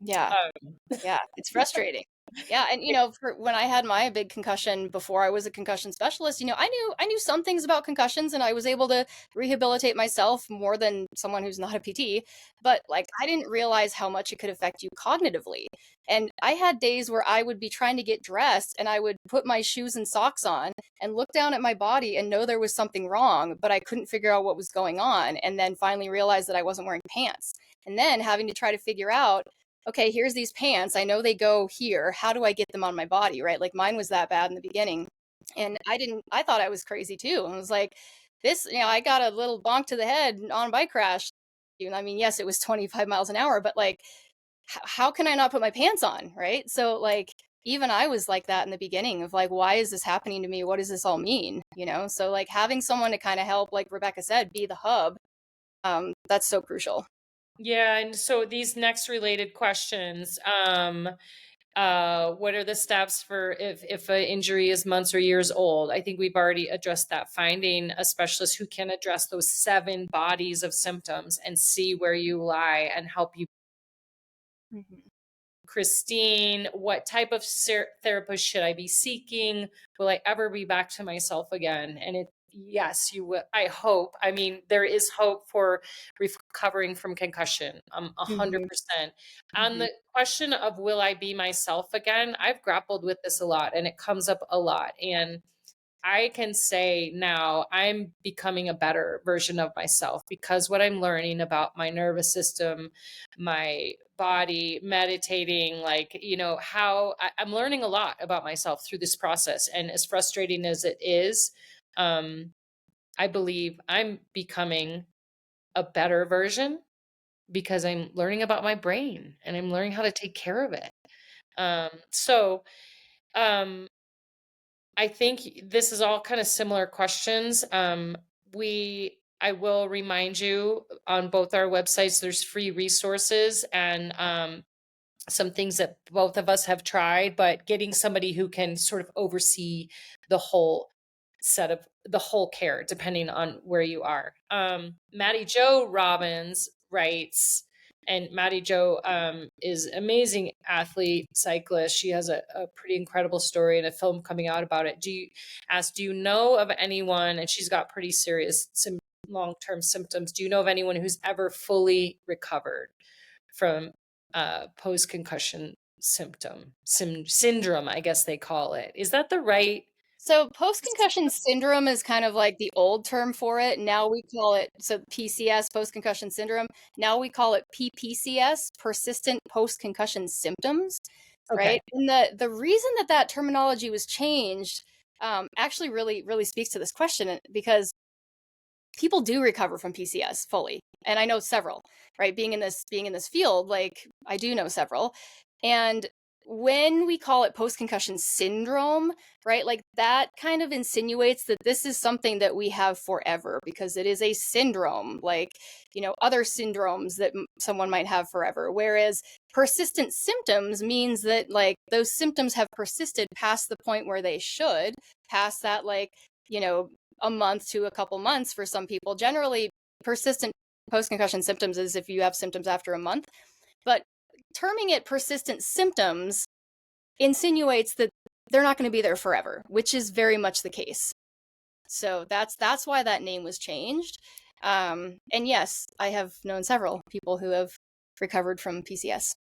Yeah. Um, Yeah, it's frustrating. Yeah, and for when I had my big concussion before I was a concussion specialist, I knew some things about concussions and I was able to rehabilitate myself more than someone who's not a PT, but like I didn't realize how much it could affect you cognitively. And I had days where I would be trying to get dressed and I would put my shoes and socks on and look down at my body and know there was something wrong, but I couldn't figure out what was going on and then finally realized that I wasn't wearing pants. And then having to try to figure out, okay, here's these pants. I know they go here. How do I get them on my body, right? Like mine was that bad in the beginning. And I thought I was crazy too. And I was like, this, I got a little bonk to the head on a bike crash. I mean, yes, it was 25 miles an hour, but like, how can I not put my pants on, right? So, like, even I was like that in the beginning of like, why is this happening to me? What does this all mean? So like having someone to kind of help, like Rebecca said, be the hub, that's so crucial. yeah, and so these next related questions, what are the steps for if an injury is months or years old? I think we've already addressed that. Finding a specialist who can address those 7 bodies of symptoms and see where you lie and help you. Mhm. Christine, what type of therapist should I be seeking? Will I ever be back to myself again? And yes, you will. I hope. I mean, there is hope for recovering from concussion. 100%. On Mhm. the question of will I be myself again, I've grappled with this a lot, and it comes up a lot. And I can say now I'm becoming a better version of myself because what I'm learning about my nervous system, my body, meditating, like, how I'm learning a lot about myself through this process. And as frustrating as it is, um, I believe I'm becoming a better version because I'm learning about my brain and I'm learning how to take care of it. So, um, I think this is all kind of similar questions. I will remind you on both our websites, there's free resources and some things that both of us have tried, but getting somebody who can sort of oversee the whole the whole care, depending on where you are. Maddie Jo Robbins writes, and Maddie Jo is amazing athlete, cyclist. She has a pretty incredible story and a film coming out about it. Do you know of anyone, and she's got pretty serious long-term symptoms. Do you know of anyone who's ever fully recovered from post-concussion syndrome, I guess they call it? Is that the right? So post-concussion syndrome is kind of like the old term for it. Now we call it, so PCS, post-concussion syndrome. Now we call it PPCS, persistent post-concussion symptoms, right? Okay. And the reason that that terminology was changed actually really really speaks to this question because people do recover from PCS fully. And I know several, right? Being in this field, like I do know several. And when we call it post-concussion syndrome, right? Like that kind of insinuates that this is something that we have forever because it is a syndrome, like, other syndromes that someone might have forever. Whereas persistent symptoms means that like those symptoms have persisted past the point where they should, past that like, you know, a month to a couple months for some people. Generally, persistent post-concussion symptoms is if you have symptoms after a month. But terming it persistent symptoms insinuates that they're not going to be there forever, which is very much the case. So that's why that name was changed. And yes, I have known several people who have recovered from PCS.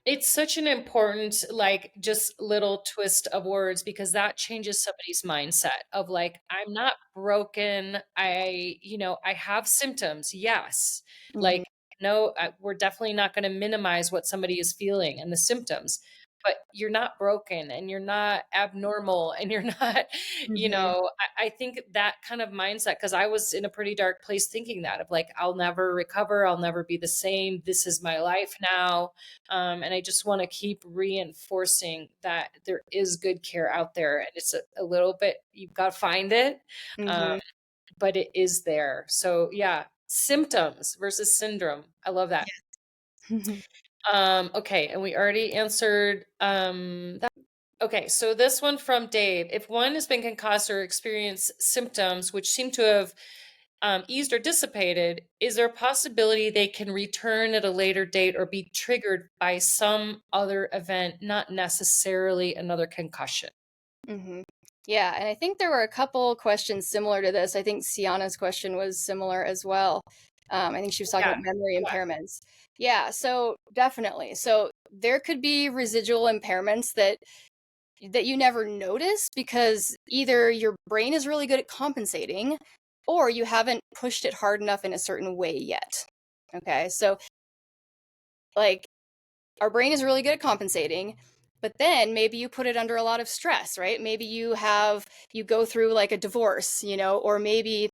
It's such an important, like, just little twist of words because that changes somebody's mindset of like, I'm not broken. I have symptoms. Yes. Mm-hmm. Like, no, we're definitely not going to minimize what somebody is feeling and the symptoms, but you're not broken and you're not abnormal and you're not, Mm-hmm. I think that kind of mindset, because I was in a pretty dark place thinking that of like, I'll never recover. I'll never be the same. This is my life now. And I just want to keep reinforcing that there is good care out there. And it's a little bit, you've got to find it, um, Mm-hmm. but it is there. So, yeah, symptoms versus syndrome. I love that. Yeah. Okay. And we already answered that. Okay. So, this one from Dave: if one has been concussed or experienced symptoms which seem to have eased or dissipated, is there a possibility they can return at a later date or be triggered by some other event, not necessarily another concussion? Mm-hmm. Yeah, and I think there were a couple questions similar to this. I think Sienna's question was similar as well. I think she was talking Yeah. about memory Yeah. impairments. Yeah, so definitely. So there could be residual impairments that you never notice because either your brain is really good at compensating or you haven't pushed it hard enough in a certain way yet. Okay, so like our brain is really good at compensating, but then maybe you put it under a lot of stress, right? Maybe you go through like a divorce, or maybe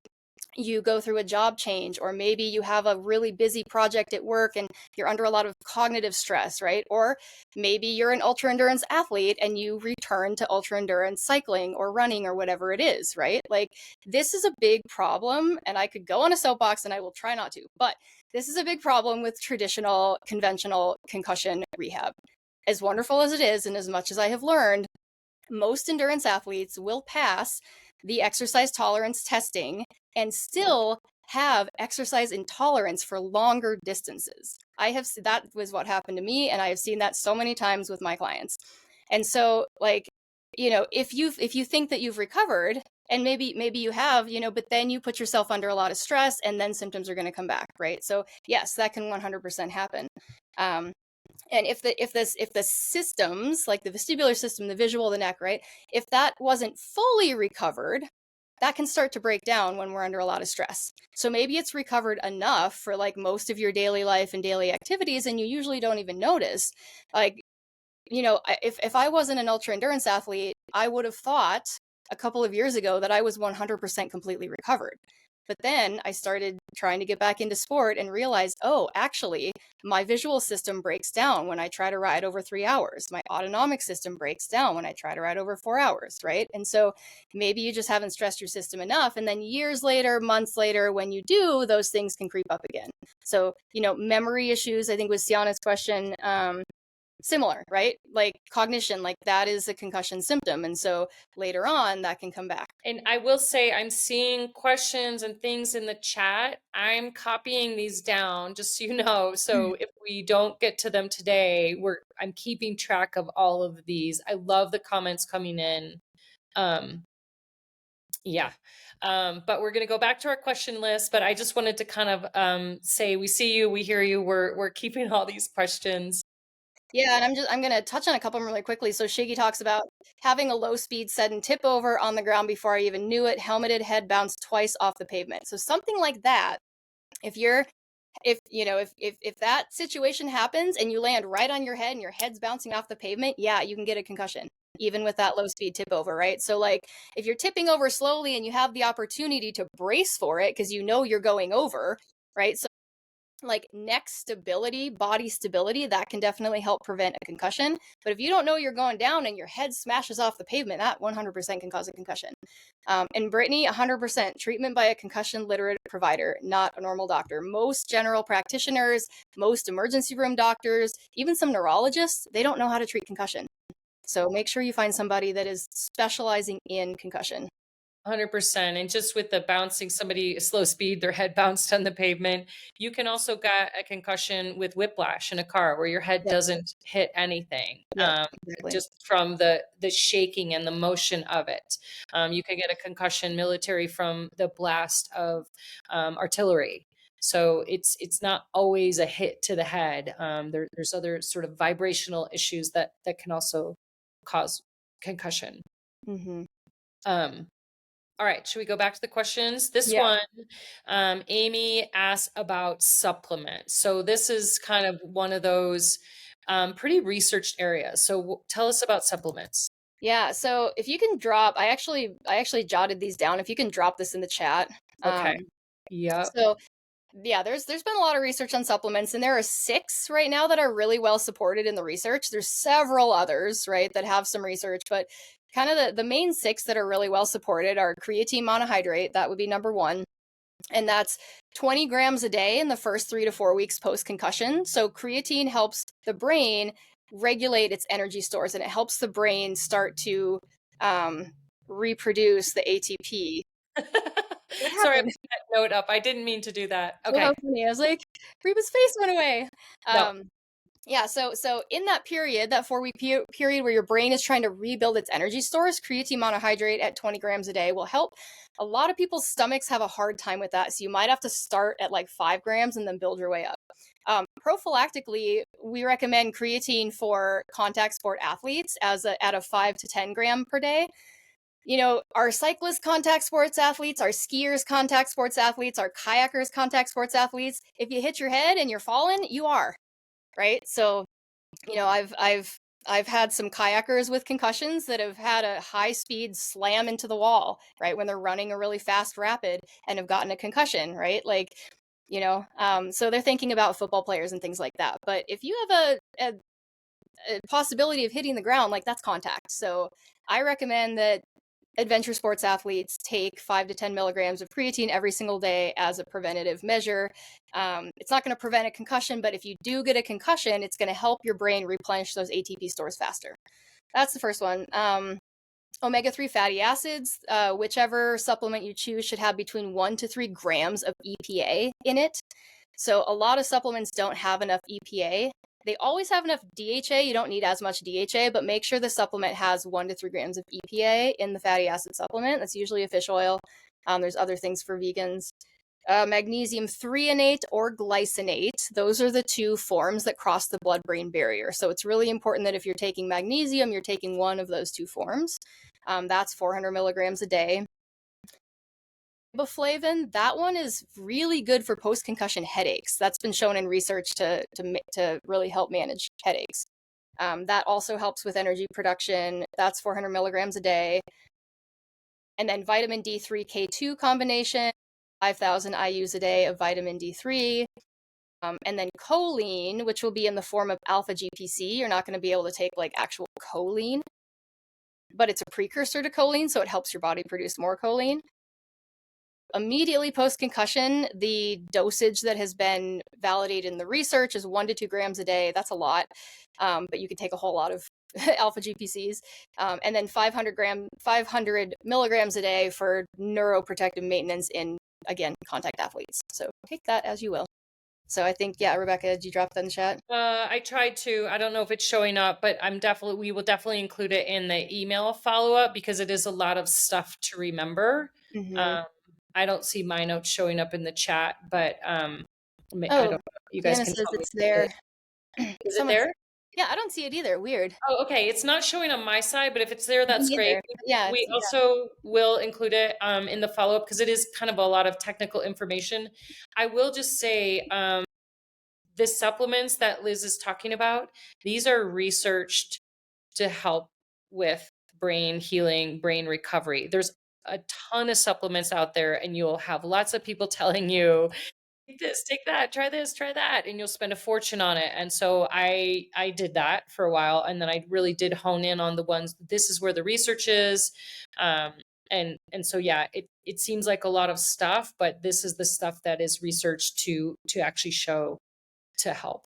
you go through a job change, or maybe you have a really busy project at work and you're under a lot of cognitive stress, right? Or maybe you're an ultra endurance athlete and you return to ultra endurance cycling or running or whatever it is, right? Like this is a big problem, and I could go on a soapbox and I will try not to, but this is a big problem with traditional conventional concussion rehab. As wonderful as it is, and as much as I have learned, most endurance athletes will pass the exercise tolerance testing and still have exercise intolerance for longer distances. That was what happened to me, and I have seen that so many times with my clients. And so, like, if you think that you've recovered, and maybe you have, but then you put yourself under a lot of stress, and then symptoms are going to come back, right? So yes, that can 100% happen. Um, and if the systems, like the vestibular system, the visual, the neck, right, if that wasn't fully recovered, that can start to break down when we're under a lot of stress. So maybe it's recovered enough for like most of your daily life and daily activities, and you usually don't even notice. Like, if I wasn't an ultra endurance athlete, I would have thought a couple of years ago that I was 100% completely recovered. But then I started trying to get back into sport and realized, oh, actually, my visual system breaks down when I try to ride over 3 hours. My autonomic system breaks down when I try to ride over 4 hours, right? And so maybe you just haven't stressed your system enough. And then years later, months later, when you do, those things can creep up again. So, memory issues, I think was Sienna's question. Similar, right? Like cognition, like that is a concussion symptom. And so later on, that can come back. And I will say, I'm seeing questions and things in the chat. I'm copying these down, just so you know. So if we don't get to them today, I'm keeping track of all of these. I love the comments coming in. Yeah. But we're going to go back to our question list. But I just wanted to kind of say, we see you, we hear you. We're keeping all these questions. Yeah, and I'm gonna touch on a couple of them really quickly. So Shiggy talks about having a low speed sudden tip over on the ground before I even knew it, helmeted head bounced twice off the pavement. So something like that, if you're if that situation happens and you land right on your head and your head's bouncing off the pavement, yeah, you can get a concussion even with that low speed tip over, right? So like if you're tipping over slowly and you have the opportunity to brace for it because you're going over, right? So like neck stability, body stability, that can definitely help prevent a concussion. But if you don't know you're going down and your head smashes off the pavement, that 100% can cause a concussion. And Brittany, 100% treatment by a concussion literate provider, not a normal doctor. Most general practitioners, most emergency room doctors, even some neurologists, they don't know how to treat concussion. So make sure you find somebody that is specializing in concussion. 100%. And just with the bouncing, somebody slow speed, their head bounced on the pavement. You can also get a concussion with whiplash in a car where your head Yep. doesn't hit anything, Yep, exactly. just from the shaking and the motion of it. You can get a concussion military from the blast of artillery. So it's not always a hit to the head. There's other sort of vibrational issues that can also cause concussion. Mm-hmm. All right, should we go back to the questions? This one, Amy asked about supplements. So this is kind of one of those pretty researched areas. So tell us about supplements. Yeah, so if you can drop, I actually jotted these down. If you can drop this in the chat. Okay. Yep. So yeah, there's been a lot of research on supplements, and there are 6 right now that are really well supported in the research. There's several others, right, that have some research, but kind of the main 6 that are really well supported are creatine monohydrate, that would be number 1. And that's 20 grams a day in the first 3 to 4 weeks post concussion. So creatine helps the brain regulate its energy stores, and it helps the brain start to reproduce the ATP. What Sorry, I happened? put that note up. I didn't mean to do that. Oh, Okay. how funny. I was like, Reba's face went away. No. Yeah, so in that period, that 4 week period where your brain is trying to rebuild its energy stores, creatine monohydrate at 20 grams a day will help. A lot of people's stomachs have a hard time with that, so you might have to start at like 5 grams and then build your way up. Prophylactically, we recommend creatine for contact sport athletes at a 5 to 10 gram per day. You know, our cyclists contact sports athletes, our skiers contact sports athletes, our kayakers contact sports athletes. If you hit your head and you're falling, you are, right? So, you know, I've had some kayakers with concussions that have had a high speed slam into the wall, right, when they're running a really fast rapid and have gotten a concussion, right? Like, you know, so they're thinking about football players and things like that. But if you have a possibility of hitting the ground, like that's contact. So I recommend that adventure sports athletes take 5 to 10 milligrams of creatine every single day as a preventative measure. It's not going to prevent a concussion, but if you do get a concussion, it's going to help your brain replenish those ATP stores faster. That's the first one. Omega-3 fatty acids, whichever supplement you choose, should have between 1 to 3 grams of EPA in it. So a lot of supplements don't have enough EPA. They always have enough DHA. You don't need as much DHA, but make sure the supplement has 1 to 3 grams of EPA in the fatty acid supplement. That's usually a fish oil. There's other things for vegans. Magnesium threonate or glycinate. Those are the two forms that cross the blood-brain barrier. So it's really important that if you're taking magnesium, you're taking one of those two forms. That's 400 milligrams a day. Riboflavin, that one is really good for post-concussion headaches. That's been shown in research to really help manage headaches. That also helps with energy production. That's 400 milligrams a day. And then vitamin D3 K2 combination, 5,000 IUs a day of vitamin D3. And then choline, which will be in the form of alpha GPC. You're not going to be able to take like actual choline, but it's a precursor to choline, so it helps your body produce more choline. Immediately post-concussion, the dosage that has been validated in the research is 1 to 2 grams a day. That's a lot, but you can take a whole lot of alpha GPCs. And then 500 milligrams a day for neuroprotective maintenance in, again, contact athletes. So take that as you will. So I think, yeah, Rebecca, did you drop that in the chat? I tried to. I don't know if it's showing up, but we will definitely include it in the email follow-up because it is a lot of stuff to remember. Mm-hmm. I don't see my notes showing up in the chat, but I don't Oh, know. You guys Deanna can says tell me. it's there. Is it Someone's, there? yeah, I don't see it either. Weird. Oh, okay. It's not showing on my side, but if it's there, Me that's great. neither. Yeah, We yeah. also will include it in the follow-up because it is kind of a lot of technical information. I will just say the supplements that Liz is talking about, these are researched to help with brain healing, brain recovery. There's a ton of supplements out there, and you'll have lots of people telling you, take this, take that, try this, try that, and you'll spend a fortune on it. And so I did that for a while, and then I really did hone in on the ones. This is where the research is, and so yeah, it seems like a lot of stuff, but this is the stuff that is researched to actually show to help.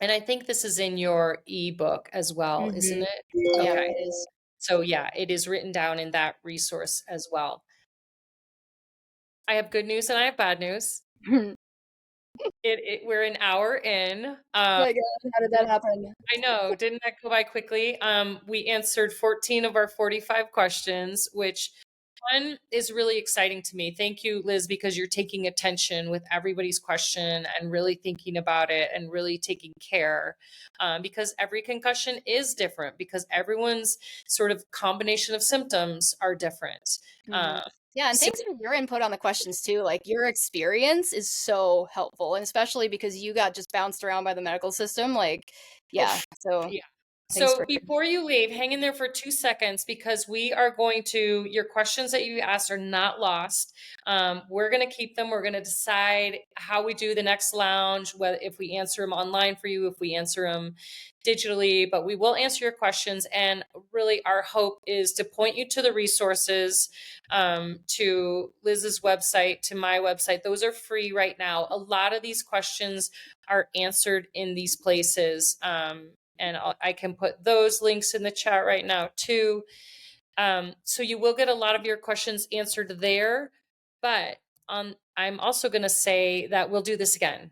And I think this is in your ebook as well, isn't Mm-hmm. it? Yeah, Okay. it is. So yeah, it is written down in that resource as well. I have good news and I have bad news. Oh We're an hour in. my God, how did that happen? I know, didn't that go by quickly? We answered 14 of our 45 questions, which one is really exciting to me. Thank you, Liz, because you're taking attention with everybody's question and really thinking about it and really taking care. Because every concussion is different because everyone's sort of combination of symptoms are different. Mm-hmm. Yeah, and So thanks for your input on the questions too. Like your experience is so helpful, and especially because you got just bounced around by the medical system. Like, yeah. So yeah. thanks So for. before you leave, hang in there for 2 seconds because we are going to, your questions that you asked are not lost. We're going to keep them. We're going to decide how we do the next lounge, whether if we answer them online for you, if we answer them digitally, but we will answer your questions. And really our hope is to point you to the resources, to Liz's website, to my website. Those are free right now. A lot of these questions are answered in these places. And I can put those links in the chat right now too. So you will get a lot of your questions answered there, but I'm also going to say that we'll do this again.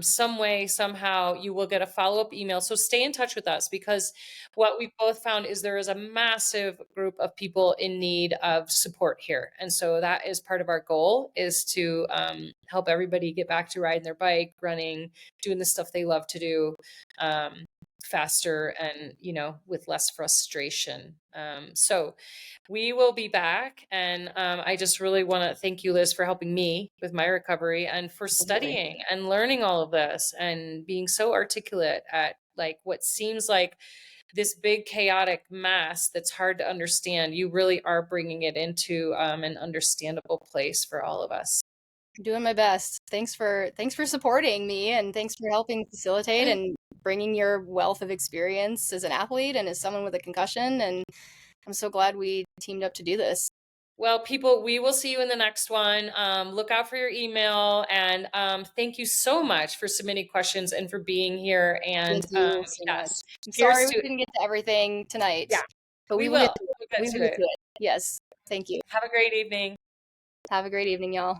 Some way, somehow, you will get a follow-up email. So stay in touch with us, because what we both found is there is a massive group of people in need of support here. And so that is part of our goal, is to help everybody get back to riding their bike, running, doing the stuff they love to do. Faster and, with less frustration. So we will be back. And I just really want to thank you, Liz, for helping me with my recovery and for studying and learning all of this and being so articulate at like what seems like this big chaotic mass that's hard to understand. You really are bringing it into an understandable place for all of us. Doing my best. Thanks for supporting me, and thanks for helping facilitate and bringing your wealth of experience as an athlete and as someone with a concussion. And I'm so glad we teamed up to do this. Well, people, we will see you in the next one. Look out for your email, and thank you so much for submitting questions and for being here. And Thank you so much. yes, I'm here's sorry we to didn't get to everything tonight, yeah, but we we will get will. to it. We'll get We will to get it. to it. Yes. Thank you. Have a great evening. Have a great evening, y'all.